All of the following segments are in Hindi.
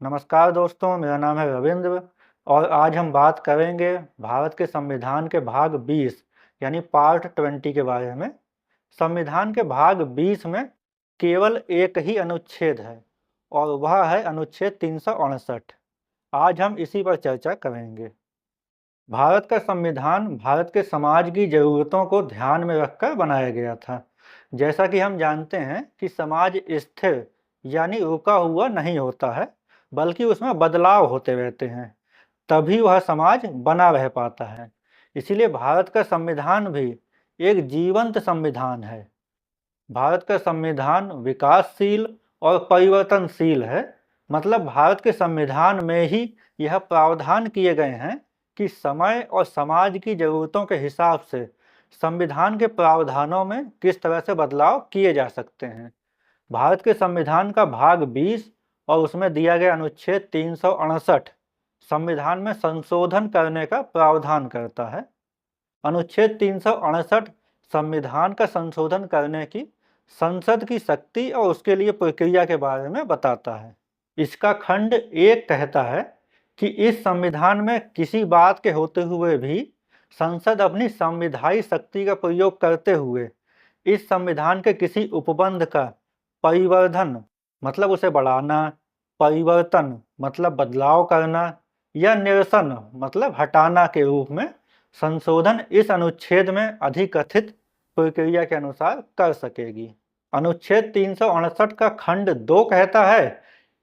नमस्कार दोस्तों, मेरा नाम है रविंद्र और आज हम बात करेंगे भारत के संविधान के भाग 20 यानी पार्ट 20 के बारे में। संविधान के भाग 20 में केवल एक ही अनुच्छेद है और वह है अनुच्छेद 359। आज हम इसी पर चर्चा करेंगे। भारत का संविधान भारत के समाज की ज़रूरतों को ध्यान में रखकर बनाया गया था। जैसा कि हम जानते हैं कि समाज स्थिर यानी रुका हुआ नहीं होता है, बल्कि उसमें बदलाव होते रहते हैं, तभी वह समाज बना रह पाता है। इसीलिए भारत का संविधान भी एक जीवंत संविधान है। भारत का संविधान विकासशील और परिवर्तनशील है। मतलब भारत के संविधान में ही यह प्रावधान किए गए हैं कि समय और समाज की ज़रूरतों के हिसाब से संविधान के प्रावधानों में किस तरह से बदलाव किए जा सकते हैं। भारत के संविधान का भाग 20 और उसमें दिया गया अनुच्छेद 359 संविधान में संशोधन करने का प्रावधान करता है। अनुच्छेद 359 संविधान का संशोधन करने की संसद की शक्ति और उसके लिए प्रक्रिया के बारे में बताता है। इसका खंड 1 कहता है कि इस संविधान में किसी बात के होते हुए भी संसद अपनी संविधायी शक्ति का प्रयोग करते हुए इस संविधान के किसी उपबंध का परिवर्धन मतलब उसे बढ़ाना, परिवर्तन मतलब बदलाव करना या निरसन मतलब हटाना के रूप में संशोधन इस अनुच्छेद में अधिकथित प्रक्रिया के अनुसार कर सकेगी। अनुच्छेद 359 का खंड 2 कहता है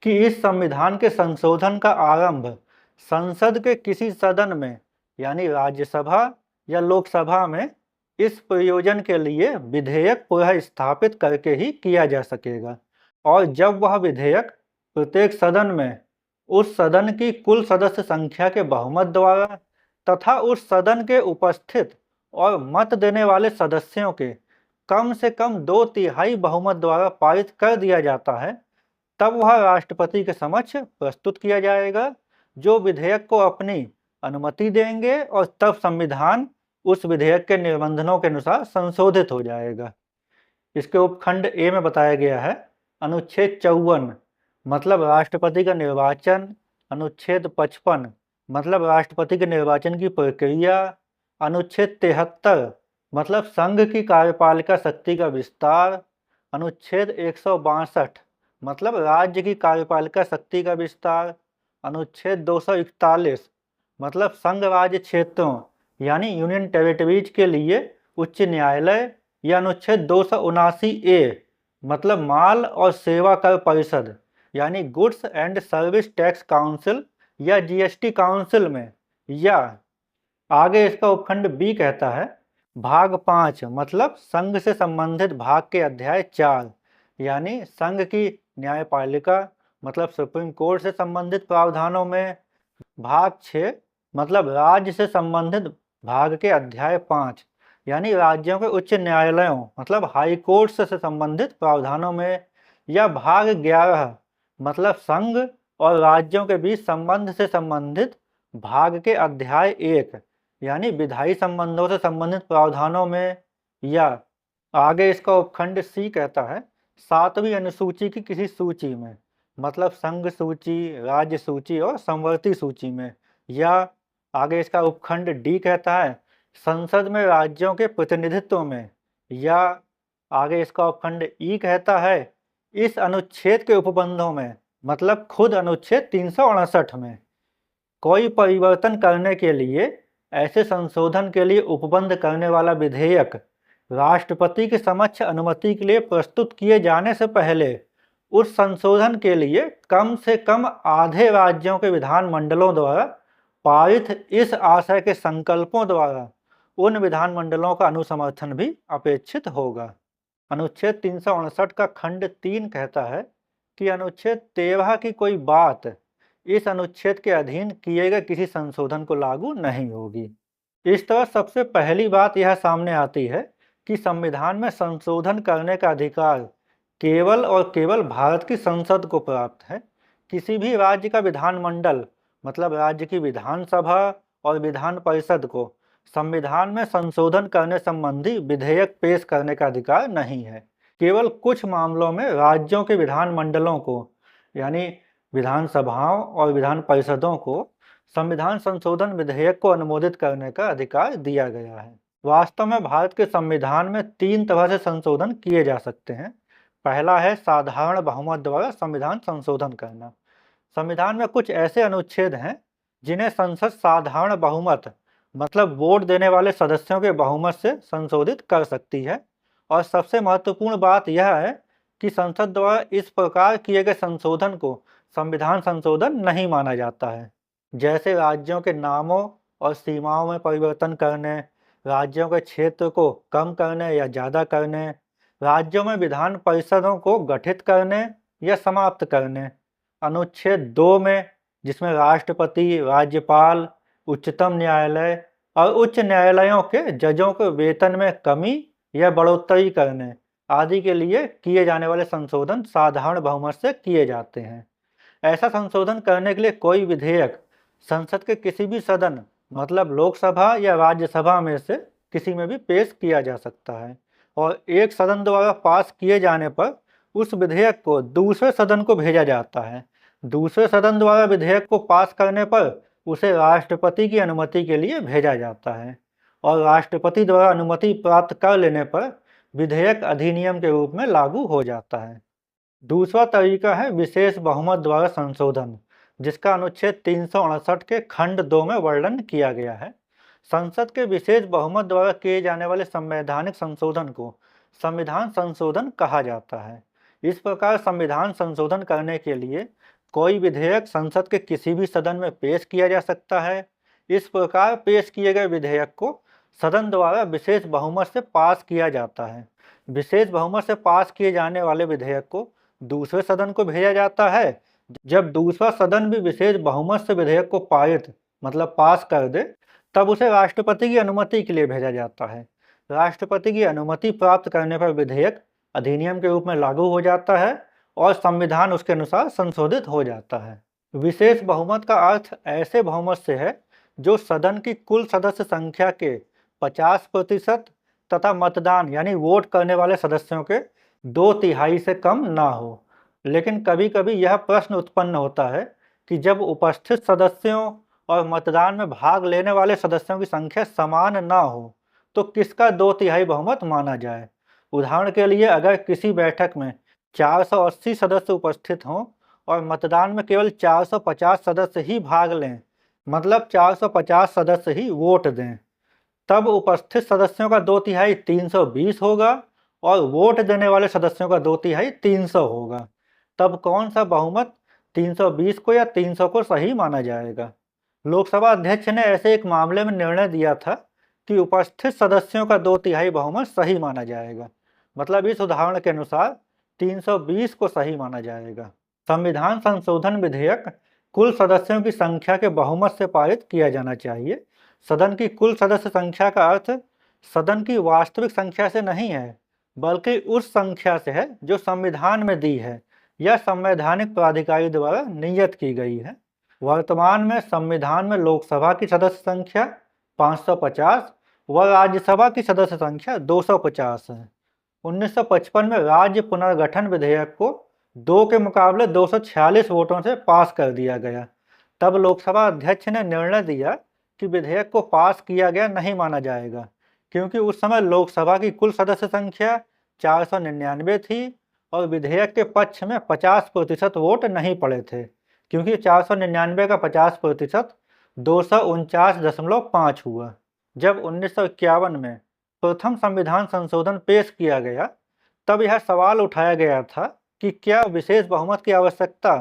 कि इस संविधान के संशोधन का आरंभ संसद के किसी सदन में यानी राज्यसभा या लोकसभा में इस प्रयोजन के लिए विधेयक पुनः स्थापित करके ही किया जा सकेगा और जब वह विधेयक प्रत्येक सदन में उस सदन की कुल सदस्य संख्या के बहुमत द्वारा तथा उस सदन के उपस्थित और मत देने वाले सदस्यों के कम से कम 2/3 बहुमत द्वारा पारित कर दिया जाता है, तब वह राष्ट्रपति के समक्ष प्रस्तुत किया जाएगा, जो विधेयक को अपनी अनुमति देंगे और तब संविधान उस विधेयक के निबंधनों के अनुसार संशोधित हो जाएगा। इसके उपखंड ए में बताया गया है अनुच्छेद 54 मतलब राष्ट्रपति का निर्वाचन, अनुच्छेद 55 मतलब राष्ट्रपति के निर्वाचन की प्रक्रिया, अनुच्छेद 73 मतलब संघ की कार्यपालिका शक्ति का विस्तार, अनुच्छेद 162 मतलब राज्य की कार्यपालिका शक्ति का विस्तार, अनुच्छेद 241 मतलब संघ राज्य क्षेत्रों यानी यूनियन टेरिटरीज के लिए उच्च न्यायालय या अनुच्छेद 279A मतलब माल और सेवा कर परिषद यानी goods and service tax council या जीएसटी काउंसिल में, या आगे इसका उपखंड बी कहता है भाग 5 मतलब संघ से संबंधित भाग के अध्याय 4 यानी संघ की न्यायपालिका मतलब सुप्रीम कोर्ट से संबंधित प्रावधानों में, भाग 6 मतलब राज्य से संबंधित भाग के अध्याय 5 यानी राज्यों के उच्च न्यायालयों मतलब हाई कोर्ट से संबंधित प्रावधानों में, या भाग 11 मतलब संघ और राज्यों के बीच संबंध से संबंधित भाग के अध्याय 1 यानी विधायी संबंधों से संबंधित प्रावधानों में, या आगे इसका उपखंड सी कहता है 7वीं अनुसूची की किसी सूची में मतलब संघ सूची, राज्य सूची और समवर्ती सूची में, या आगे इसका उपखंड डी कहता है संसद में राज्यों के प्रतिनिधित्व में, या आगे इसका उपखंड ई कहता है इस अनुच्छेद के उपबंधों में मतलब खुद अनुच्छेद 359 में कोई परिवर्तन करने के लिए ऐसे संशोधन के लिए उपबंध करने वाला विधेयक राष्ट्रपति के समक्ष अनुमति के लिए प्रस्तुत किए जाने से पहले उस संशोधन के लिए कम से कम आधे राज्यों के विधानमंडलों द्वारा पारित इस आशय के संकल्पों द्वारा उन विधानमंडलों का अनुसमर्थन भी अपेक्षित होगा। अनुच्छेद 359 का खंड 3 कहता है कि अनुच्छेद 13 की कोई बात इस अनुच्छेद के अधीन किए गए किसी संशोधन को लागू नहीं होगी। इस तरह सबसे पहली बात यह सामने आती है कि संविधान में संशोधन करने का अधिकार केवल और केवल भारत की संसद को प्राप्त है। किसी भी राज्य का विधानमंडल मतलब राज्य की विधानसभा और विधान परिषद को संविधान में संशोधन करने संबंधी विधेयक पेश करने का अधिकार नहीं है। केवल कुछ मामलों में राज्यों के विधानमंडलों को यानी विधानसभाओं और विधान परिषदों को संविधान संशोधन विधेयक को अनुमोदित करने का अधिकार दिया गया है। वास्तव में भारत के संविधान में 3 तरह से संशोधन किए जा सकते हैं। पहला है साधारण बहुमत द्वारा संविधान संशोधन करना। संविधान में कुछ ऐसे अनुच्छेद हैं जिन्हें संसद साधारण बहुमत मतलब वोट देने वाले सदस्यों के बहुमत से संशोधित कर सकती है। और सबसे महत्वपूर्ण बात यह है कि संसद द्वारा इस प्रकार किए गए संशोधन को संविधान संशोधन नहीं माना जाता है। जैसे राज्यों के नामों और सीमाओं में परिवर्तन करने, राज्यों के क्षेत्र को कम करने या ज़्यादा करने, राज्यों में विधान परिषदों को गठित करने या समाप्त करने। अनुच्छेद 2 में, जिसमें राष्ट्रपति, राज्यपाल, उच्चतम न्यायालय और उच्च न्यायालयों के जजों के वेतन में कमी या बढ़ोतरी करने आदि के लिए किए जाने वाले संशोधन साधारण बहुमत से किए जाते हैं। ऐसा संशोधन करने के लिए कोई विधेयक संसद के किसी भी सदन मतलब लोकसभा या राज्यसभा में से किसी में भी पेश किया जा सकता है और एक सदन द्वारा पास किए जाने पर उस विधेयक को दूसरे सदन को भेजा जाता है। दूसरे सदन द्वारा विधेयक को पास करने पर उसे राष्ट्रपति की अनुमति के लिए भेजा जाता है और राष्ट्रपति द्वारा अनुमति प्राप्त कर लेने पर विधेयक अधिनियम के रूप में लागू हो जाता है। दूसरा तरीका है विशेष बहुमत द्वारा संशोधन, जिसका अनुच्छेद 368 के खंड 2 में वर्णन किया गया है। संसद के विशेष बहुमत द्वारा किए जाने वाले संवैधानिक संशोधन को संविधान संशोधन कहा जाता है। इस प्रकार संविधान संशोधन करने के लिए कोई विधेयक संसद के किसी भी सदन में पेश किया जा सकता है। इस प्रकार पेश किए गए विधेयक को सदन द्वारा विशेष बहुमत से पास किया जाता है। विशेष बहुमत से पास किए जाने वाले विधेयक को दूसरे सदन को भेजा जाता है। जब दूसरा सदन भी विशेष बहुमत से विधेयक को पारित मतलब पास कर दे, तब उसे राष्ट्रपति की अनुमति के लिए भेजा जाता है। राष्ट्रपति की अनुमति प्राप्त करने पर विधेयक अधिनियम के रूप में लागू हो जाता है और संविधान उसके अनुसार संशोधित हो जाता है। विशेष बहुमत का अर्थ ऐसे बहुमत से है जो सदन की कुल सदस्य संख्या के 50% तथा मतदान यानी वोट करने वाले सदस्यों के 2/3 से कम ना हो। लेकिन कभी कभी यह प्रश्न उत्पन्न होता है कि जब उपस्थित सदस्यों और मतदान में भाग लेने वाले सदस्यों की संख्या समान ना हो तो किसका 2/3 बहुमत माना जाए। उदाहरण के लिए, अगर किसी बैठक में 480 सदस्य उपस्थित हों और मतदान में केवल 450 सदस्य ही भाग लें, मतलब 450 सदस्य ही वोट दें, तब उपस्थित सदस्यों का 2/3 320 होगा और वोट देने वाले सदस्यों का 2/3 300 होगा। तब कौन सा बहुमत 320 को या 300 को सही माना जाएगा? लोकसभा अध्यक्ष ने ऐसे एक मामले में निर्णय दिया था कि उपस्थित सदस्यों का 2/3 बहुमत सही माना जाएगा। मतलब इस उदाहरण के अनुसार 320 को सही माना जाएगा। संविधान संशोधन विधेयक कुल सदस्यों की संख्या के बहुमत से पारित किया जाना चाहिए। सदन की कुल सदस्य संख्या का अर्थ सदन की वास्तविक संख्या से नहीं है, बल्कि उस संख्या से है जो संविधान में दी है या संवैधानिक प्राधिकारी द्वारा नियत की गई है। वर्तमान में संविधान में लोकसभा की सदस्य संख्या 550 व राज्यसभा की सदस्य संख्या 250 है। 1955 में राज्य पुनर्गठन विधेयक को 2 के मुकाबले 246 वोटों से पास कर दिया गया। तब लोकसभा अध्यक्ष ने निर्णय दिया कि विधेयक को पास किया गया नहीं माना जाएगा, क्योंकि उस समय लोकसभा की कुल सदस्य संख्या 499 थी और विधेयक के पक्ष में 50% वोट नहीं पड़े थे, क्योंकि 499 का 50% 249.5 हुआ। जब 1951 में प्रथम संविधान संशोधन पेश किया गया, तब यह सवाल उठाया गया था कि क्या विशेष बहुमत की आवश्यकता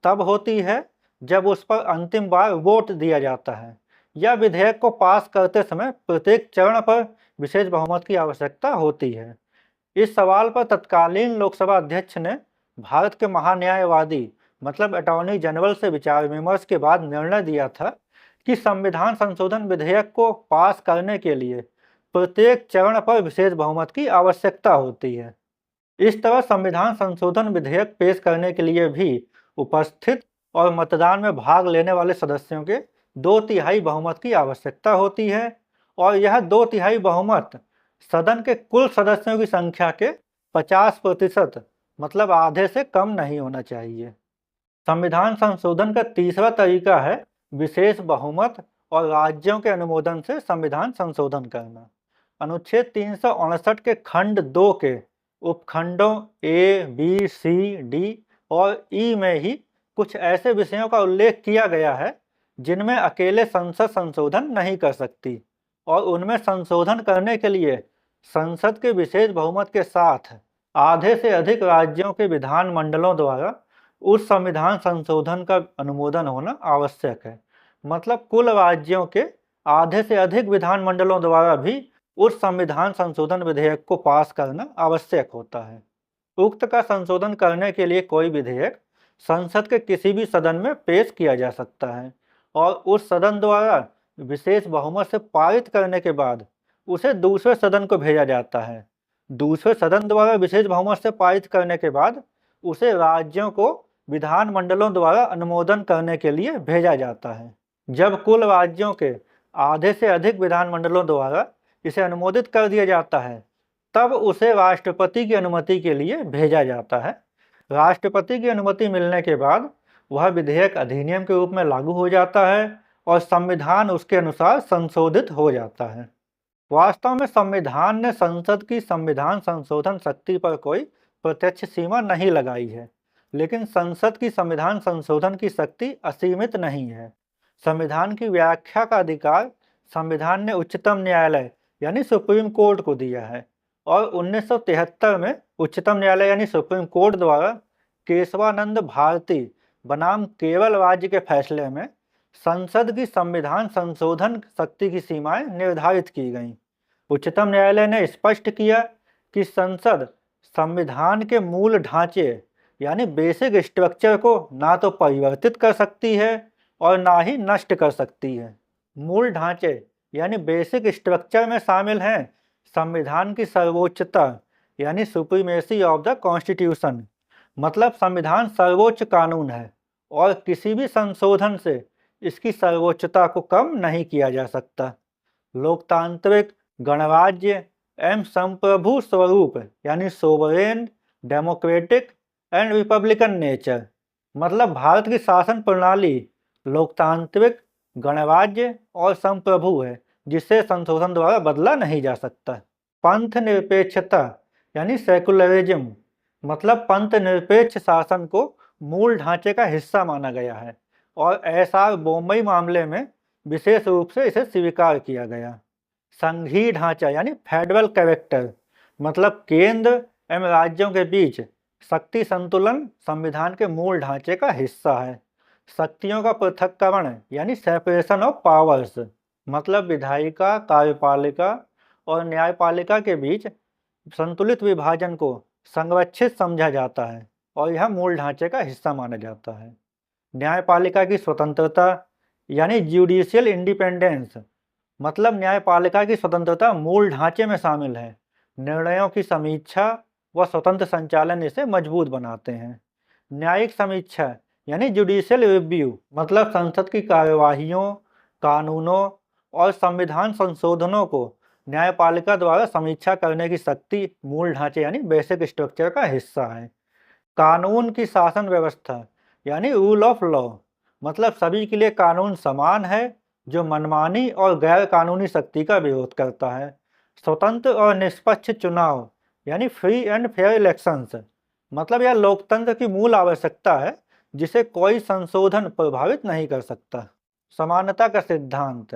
तब होती है जब उस पर अंतिम बार वोट दिया जाता है, या विधेयक को पास करते समय प्रत्येक चरण पर विशेष बहुमत की आवश्यकता होती है। इस सवाल पर तत्कालीन लोकसभा अध्यक्ष ने भारत के महान्यायवादी मतलब अटॉर्नी जनरल से विचार विमर्श के बाद निर्णय दिया था कि संविधान संशोधन विधेयक को पास करने के लिए प्रत्येक चरण पर विशेष बहुमत की आवश्यकता होती है। इस तरह संविधान संशोधन विधेयक पेश करने के लिए भी उपस्थित और मतदान में भाग लेने वाले सदस्यों के 2/3 बहुमत की आवश्यकता होती है और यह 2/3 बहुमत सदन के कुल सदस्यों की संख्या के 50% मतलब आधे से कम नहीं होना चाहिए। संविधान संशोधन का तीसरा तरीका है विशेष बहुमत और राज्यों के अनुमोदन से संविधान संशोधन करना। अनुच्छेद 359 के खंड 2 के उपखंडों ए, बी, सी, डी और ई में ही कुछ ऐसे विषयों का उल्लेख किया गया है जिनमें अकेले संसद संशोधन नहीं कर सकती और उनमें संशोधन करने के लिए संसद के विशेष बहुमत के साथ आधे से अधिक राज्यों के विधान मंडलों द्वारा उस संविधान संशोधन का अनुमोदन होना आवश्यक है। मतलब कुल राज्यों के आधे से अधिक विधान मंडलों द्वारा भी उस संविधान संशोधन विधेयक को पास करना आवश्यक होता है। उक्त का संशोधन करने के लिए कोई विधेयक संसद के किसी भी सदन में पेश किया जा सकता है और उस सदन द्वारा विशेष बहुमत से पारित करने के बाद उसे दूसरे सदन को भेजा जाता है। दूसरे सदन द्वारा विशेष बहुमत से पारित करने के बाद उसे राज्यों को विधान मंडलों द्वारा अनुमोदन करने के लिए भेजा जाता है। जब कुल राज्यों के आधे से अधिक विधान मंडलों द्वारा इसे अनुमोदित कर दिया जाता है तब उसे राष्ट्रपति की अनुमति के लिए भेजा जाता है। राष्ट्रपति की अनुमति मिलने के बाद वह विधेयक अधिनियम के रूप में लागू हो जाता है और संविधान उसके अनुसार संशोधित हो जाता है। वास्तव में संविधान ने संसद की संविधान संशोधन शक्ति पर कोई प्रत्यक्ष सीमा नहीं लगाई है, लेकिन संसद की संविधान संशोधन की शक्ति असीमित नहीं है। संविधान की व्याख्या का अधिकार संविधान ने उच्चतम न्यायालय यानी सुप्रीम कोर्ट को दिया है और 1973 में उच्चतम न्यायालय यानी सुप्रीम कोर्ट द्वारा केशवानंद भारती बनाम केरल राज्य के फैसले में संसद की संविधान संशोधन शक्ति की सीमाएं निर्धारित की गईं। उच्चतम न्यायालय ने स्पष्ट किया कि संसद संविधान के मूल ढांचे यानी बेसिक स्ट्रक्चर को ना तो परिवर्तित कर सकती है और ना ही नष्ट कर सकती है। मूल ढांचे यानी बेसिक स्ट्रक्चर में शामिल हैं संविधान की सर्वोच्चता यानी सुप्रीमेसी ऑफ द कॉन्स्टिट्यूशन, मतलब संविधान सर्वोच्च कानून है और किसी भी संशोधन से इसकी सर्वोच्चता को कम नहीं किया जा सकता। लोकतांत्रिक गणराज्य एवं संप्रभु स्वरूप यानी sovereign, democratic and Republican nature, मतलब भारत की शासन प्रणाली लोकतांत्रिक गणराज्य और संप्रभु है जिसे संशोधन द्वारा बदला नहीं जा सकता। पंथ निरपेक्षता यानी सेकुलरिज्म, मतलब पंथ निरपेक्ष शासन को मूल ढांचे का हिस्सा माना गया है और एसआर बोम्बई मामले में विशेष रूप से इसे स्वीकार किया गया। संघीय ढांचा यानी फेडरल कैरेक्टर, मतलब केंद्र एवं राज्यों के बीच शक्ति संतुलन संविधान के मूल ढांचे का हिस्सा है। शक्तियों का पृथक्करण यानी सेपरेशन ऑफ पावर्स, मतलब विधायिका, कार्यपालिका और न्यायपालिका के बीच संतुलित विभाजन को संरक्षित समझा जाता है और यह मूल ढांचे का हिस्सा माना जाता है। न्यायपालिका की स्वतंत्रता यानी ज्यूडिशियल इंडिपेंडेंस, मतलब न्यायपालिका की स्वतंत्रता मूल ढांचे में शामिल है। निर्णयों की समीक्षा व स्वतंत्र संचालन इसे मजबूत बनाते हैं। न्यायिक समीक्षा यानी जुडिशियल रिव्यू, मतलब संसद की कार्यवाहियों, कानूनों और संविधान संशोधनों को न्यायपालिका द्वारा समीक्षा करने की शक्ति मूल ढांचे यानी बेसिक स्ट्रक्चर का हिस्सा है। कानून की शासन व्यवस्था यानी रूल ऑफ लॉ, मतलब सभी के लिए कानून समान है जो मनमानी और गैर कानूनी शक्ति का विरोध करता है। स्वतंत्र और निष्पक्ष चुनाव यानी फ्री एंड फेयर इलेक्शंस, मतलब यह लोकतंत्र की मूल आवश्यकता है जिसे कोई संशोधन प्रभावित नहीं कर सकता। समानता का सिद्धांत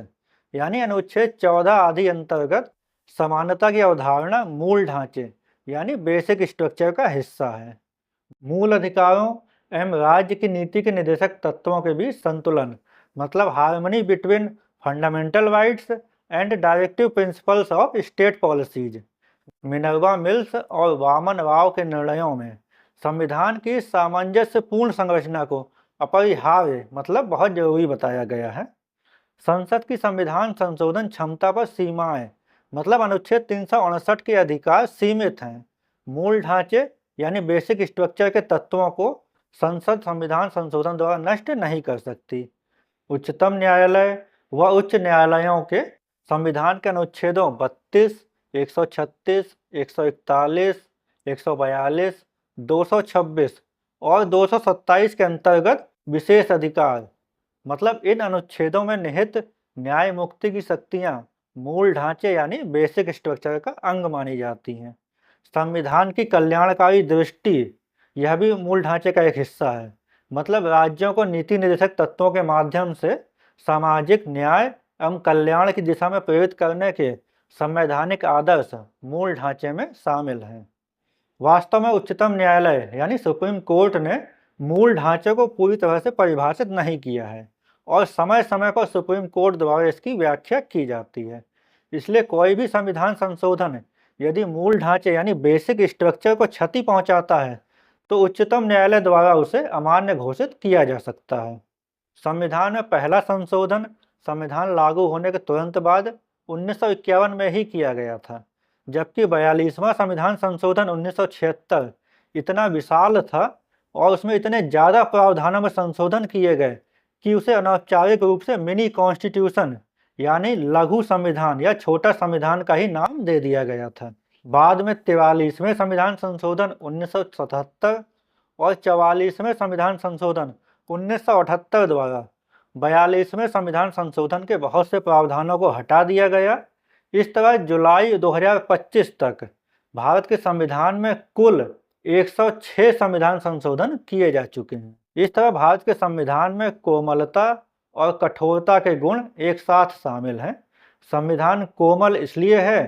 यानी अनुच्छेद 14 आदि अंतर्गत समानता की अवधारणा मूल ढांचे यानी बेसिक स्ट्रक्चर का हिस्सा है। मूल अधिकारों एवं राज्य की नीति के निर्देशक तत्वों के बीच संतुलन, मतलब harmony between fundamental rights and directive principles of state policies. Minerva mills और वामन राव के निर्णयों में संविधान की सामंजस्यपूर्ण संरचना को अपरिहार्य, मतलब बहुत जरूरी बताया गया है। संसद की संविधान संशोधन क्षमता पर सीमाएं, मतलब अनुच्छेद 359 के अधिकार सीमित हैं। मूल ढांचे यानी बेसिक स्ट्रक्चर के तत्वों को संसद संविधान संशोधन द्वारा नष्ट नहीं कर सकती। उच्चतम न्यायालय व उच्च न्यायालयों के संविधान के अनुच्छेदों 32, 136, 141, 142, 226 और 227 के अंतर्गत विशेष अधिकार। मतलब इन अनुच्छेदों में निहित न्याय मुक्ति की शक्तियां मूल ढांचे यानी बेसिक स्ट्रक्चर का अंग मानी जाती हैं। संविधान की कल्याणकारी दृष्टि यह भी मूल ढांचे का एक हिस्सा है। मतलब राज्यों को नीति निर्देशक तत्वों के माध्यम से सामाजिक न्याय एवं कल्याण की दिशा में प्रेरित करने के संवैधानिक आदर्श मूल ढांचे में शामिल हैं। वास्तव में उच्चतम न्यायालय यानी सुप्रीम कोर्ट ने मूल ढांचे को पूरी तरह से परिभाषित नहीं किया है और समय समय पर सुप्रीम कोर्ट द्वारा इसकी व्याख्या की जाती है। इसलिए कोई भी संविधान संशोधन यदि मूल ढांचे यानी बेसिक स्ट्रक्चर को क्षति पहुंचाता है तो उच्चतम न्यायालय द्वारा उसे अमान्य घोषित किया जा सकता है। संविधान में पहला संशोधन संविधान लागू होने के तुरंत बाद 1951 में ही किया गया था, जबकि 42वां संविधान संशोधन 1976 इतना विशाल था और उसमें इतने ज़्यादा प्रावधानों में संशोधन किए गए कि उसे अनौपचारिक रूप से मिनी कॉन्स्टिट्यूशन यानी लघु संविधान या छोटा संविधान का ही नाम दे दिया गया था। बाद में 43वें संविधान संशोधन 1977 और 44वें संविधान संशोधन 1978 द्वारा 42वें संविधान संशोधन के बहुत से प्रावधानों को हटा दिया गया। इस तरह जुलाई 2025 तक भारत के संविधान में कुल 106 संविधान संशोधन किए जा चुके हैं। इस तरह भारत के संविधान में कोमलता और कठोरता के गुण एक साथ शामिल हैं। संविधान कोमल इसलिए है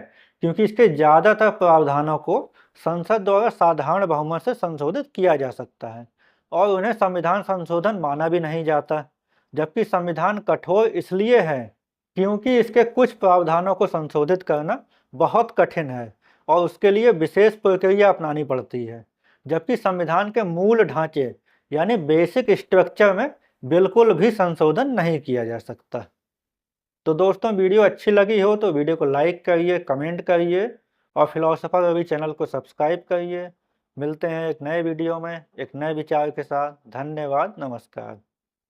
क्योंकि इसके ज़्यादातर प्रावधानों को संसद द्वारा साधारण बहुमत से संशोधित किया जा सकता है और उन्हें संविधान संशोधन माना भी नहीं जाता। जबकि संविधान कठोर इसलिए है क्योंकि इसके कुछ प्रावधानों को संशोधित करना बहुत कठिन है और उसके लिए विशेष प्रक्रिया अपनानी पड़ती है। जबकि संविधान के मूल ढांचे यानी बेसिक स्ट्रक्चर में बिल्कुल भी संशोधन नहीं किया जा सकता। तो दोस्तों, वीडियो अच्छी लगी हो तो वीडियो को लाइक करिए, कमेंट करिए और फिलोसोफर रवि चैनल को सब्सक्राइब करिए। मिलते हैं एक नए वीडियो में एक नए विचार के साथ। धन्यवाद, नमस्कार।